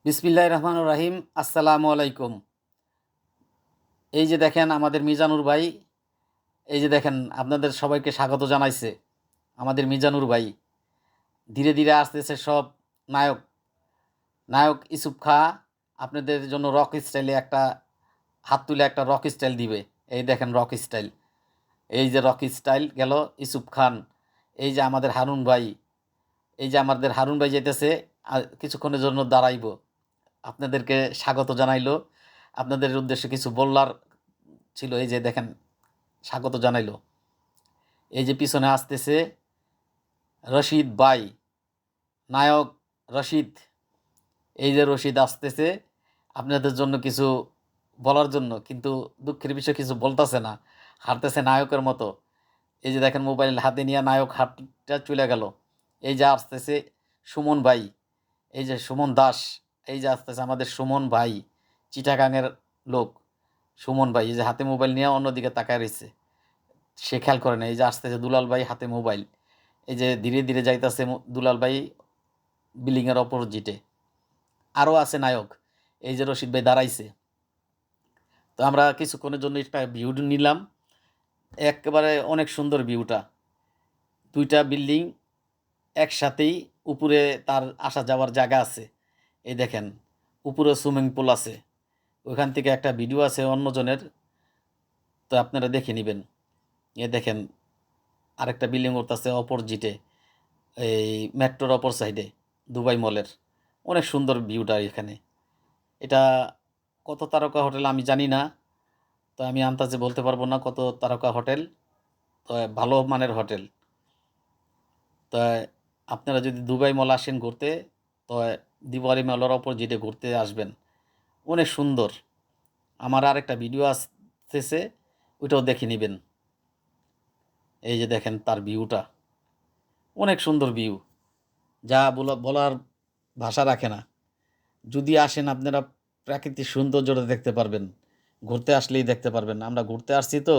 বিসমিল্লাহির রহমানির রহিম। আসসালামু আলাইকুম। এই যে দেখেন আমাদের মিজানুর ভাই, এই যে দেখেন আপনাদের সবাইকে স্বাগত জানাইছে আমাদের মিজানুর ভাই। ধীরে ধীরে আসতেছে সব নায়ক নায়ক ইসুফ খাঁ আপনাদের জন্য রক স্টাইলে একটা হাত তুলে একটা রক স্টাইল দিবে। এই দেখেন রক স্টাইল, এই যে রক স্টাইল গেল ইসুফ খান। এই যে আমাদের হারুন ভাই, এই যে আমাদের হারুন ভাই যেতেছে আর কিছুক্ষণের জন্য দাঁড়াইব, আপনাদেরকে স্বাগত জানাইলো। আপনাদের উদ্দেশ্যে কিছু বলার ছিল, এই যে দেখেন স্বাগত জানাইলো। এই যে পিছনে আসতেছে রশিদ ভাই, নায়ক রশিদ। এই যে রশিদ আসতেছে আপনাদের জন্য কিছু বলার জন্য, কিন্তু দুঃখের বিষয় কিছু বলতেছে না, হাঁটতেছে নায়কের মতো। এই যে দেখেন মোবাইল হাতে নিয়ে নায়ক হাঁটটা চলে গেল। এই যে আসতেছে সুমন ভাই, এই যে সুমন দাস। এই যে আসতেছে আমাদের সুমন ভাই, চিটাগাংয়ের লোক। সুমন ভাই এই যে হাতে মোবাইল নিয়ে অন্যদিকে তাকায় রয়েছে, সে খেয়াল করে না। এই যে আসতেছে দুলাল ভাই হাতে মোবাইল, এই যে ধীরে ধীরে যাইতেছে দুলাল ভাই বিল্ডিংয়ের অপোজিটে। আরও আছে নায়ক, এই যে রশিদ ভাই দাঁড়াইছে। তো আমরা কিছুক্ষণের জন্য একটা ভিউ নিলাম, একেবারে অনেক সুন্দর ভিউটা। দুইটা বিল্ডিং একসাথেই, উপরে তার আসা যাওয়ার জায়গা আছে। এই দেখেন উপরে সুইমিং পুল আছে, ওইখান থেকে একটা ভিডিও আছে অন্যজনের, তো আপনারা দেখে নেবেন। এ দেখেন আরেকটা বিল্ডিং করতেছে অপোজিটে, এই মেট্রোর অপর সাইডে, দুবাই মলের। অনেক সুন্দর ভিউটা এখানে। এটা কত তারকা হোটেল আমি জানি না, তো আমি আন্দাজে বলতে পারবো না কত তারকা হোটেল, তো ভালো মানের হোটেল। তো আপনারা যদি দুবাই মল আসেন ঘুরতে, তো দিওয়ালি মলের অপোজিটে ঘুরতে আসবেন, অনেক সুন্দর। আমার আরেকটা ভিডিও আসতেছে, ওইটাও দেখে নেবেন। এই যে দেখেন তার ভিউটা, অনেক সুন্দর ভিউ, যা বলার ভাষা রাখে না। যদি আসেন আপনারা প্রাকৃতিক সৌন্দর্যটা দেখতে পারবেন, ঘুরতে আসলেই দেখতে পারবেন। আমরা ঘুরতে আসছি, তো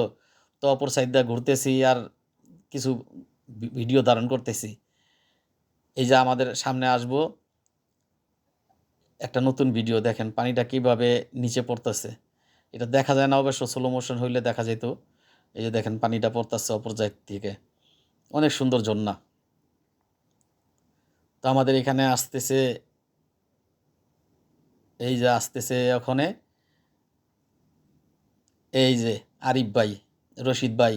তো অপর সাইড দিয়ে ঘুরতেছি আর কিছু ভিডিও ধারণ করতেছি। এই যে আমাদের সামনে আসবো একটা নতুন ভিডিও, দেখেন পানিটা কিভাবে নিচে পড়তেছে। এটা দেখা যায় না অবশ্য, স্লো মোশন হইলে দেখা যেত। এই যে দেখেন পানিটা পড়তেছে অপর সাইড থেকে, অনেক সুন্দর ঝর্ণা। তো আমাদের এখানে আসতেছে, এই যে আসতেছে ওখানে, এই যে আরিফ ভাই, রশিদ ভাই,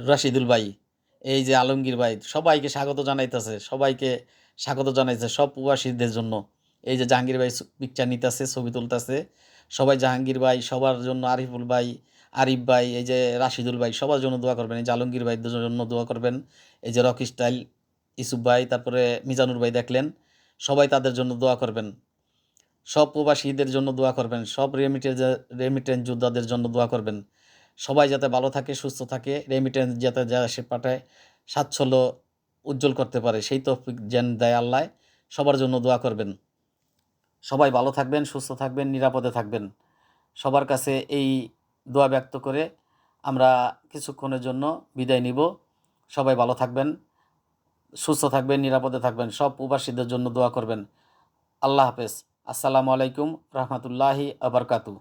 রাশিদুল ভাই, এই যে আলমগীর ভাই, সবাইকে স্বাগত জানাইতেছে, সবাইকে স্বাগত জানাইছে সব প্রবাসীদের জন্য। এই যে জাহাঙ্গীর ভাই পিকচার নিতেছে, ছবি তুলতেছে। সবাই জাহাঙ্গীর ভাই সবার জন্য, আরিফুল ভাই, আরিফ ভাই, এই যে রাশিদুল ভাই সবার জন্য দোয়া করবেন। এই যে আলমগীর ভাইদের জন্য দোয়া করবেন। এই যে রকি স্টাইল ইসুফ ভাই, তারপরে মিজানুর ভাই দেখলেন, সবাই তাদের জন্য দোয়া করবেন। সব প্রবাসীদের জন্য দোয়া করবেন, সব রেমিটেন্স যোদ্ধাদের জন্য দোয়া করবেন। সবাই যাতে ভালো থাকে, সুস্থ থাকে, রেমিটেন্স যাতে যা সে পাঠায় স্বাচ্ছল্য উজ্জ্বল করতে পারে, সেই তৌফিক যেন দেয় আল্লাহ। সবার জন্য দোয়া করবেন। সবাই ভালো থাকবেন, সুস্থ থাকবেন, নিরাপদে থাকবেন। সবার কাছে এই দোয়া ব্যক্ত করে আমরা কিছুক্ষণের জন্য বিদায় নিব। সবাই ভালো থাকবেন, সুস্থ থাকবেন, নিরাপদে থাকবেন। সব প্রবাসীদের জন্য দোয়া করবেন। আল্লাহ হাফেজ। আসসালামু আলাইকুম রহমতুল্লাহি আবরকাতু।